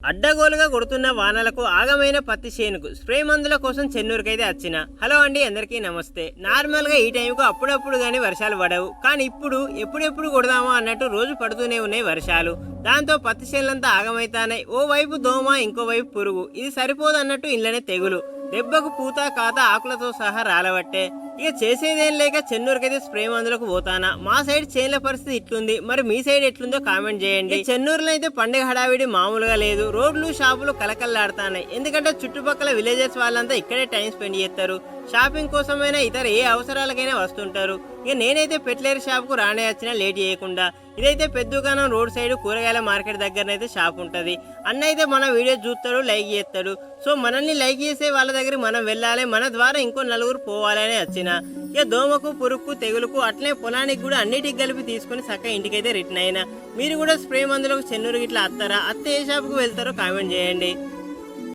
అడ్డగోలుగా కొడుతున్న వానలకు ఆగమైన పత్తి చేనుకు స్ప్రే మందుల కోసం చెన్నూరుకైతే వచ్చిన. హలో అండి, అందరికీ నమస్తే. నార్మల్గా ఈ టైంకు అప్పుడప్పుడు కానీ వర్షాలు పడవు, కానీ ఇప్పుడు ఎప్పుడెప్పుడు కొడదామా అన్నట్టు రోజు పడుతూనే ఉన్నాయి వర్షాలు. దాంతో పత్తి చేనులంతా ఆగమైతానాయి. ఓ వైపు దోమ, ఇంకో వైపు పురుగు. ఇది సరిపోదు అన్నట్టు ఇళ్ళనే తెగులు. దెబ్బకు పూత కాత ఆకులతో సహా రాలబట్టే. ఇక చేసేదేం లేక చెన్నూరుకైతే స్ప్రే మందులకు పోతానా. మా సైడ్ చేనుల పరిస్థితి ఇట్లుంది, మరి మీ సైడ్ ఎట్లుందో కామెంట్ చేయండి. చెన్నూరులో అయితే పండుగ హడావిడి మామూలుగా లేదు. రోడ్లు షాపులు కలకల్లాడుతున్నాయి, ఎందుకంటే చుట్టుపక్కల విలేజెస్ వాళ్ళంతా ఇక్కడే టైం స్పెండ్ చేస్తారు. షాపింగ్ కోసమైనా ఇతర ఏ అవసరాలకైనా వస్తుంటారు. ఇక నేనైతే పెట్లేరు షాప్కు రానే వచ్చినా లేట్ చేయకుండా. ఇదైతే పెద్ద దుకాణం రోడ్ సైడ్ కూరగాయల మార్కెట్ దగ్గరనైతే షాప్ ఉంటుంది. అన్న అయితే మన వీడియో చూస్తాడు, లైక్ చేస్తాడు. సో మనల్ని లైక్ చేసే వాళ్ళ దగ్గరికి మనం వెళ్ళాలి, మన ద్వారా ఇంకో నలుగురు పోవాలని వచ్చిన. ఇక దోమకు, పురుగుకు, తెగులుకు, అట్లే పొలానికి కూడా అన్నిటికి కలిపి తీసుకుని చక్కగా ఇంటికైతే రిటర్న్ అయినా. మీరు కూడా స్ప్రే మందులకు చెన్నూరు ఇట్లా అత్తారా? అత్తే ఏ షాప్కు వెళ్తారో కామెంట్ చేయండి.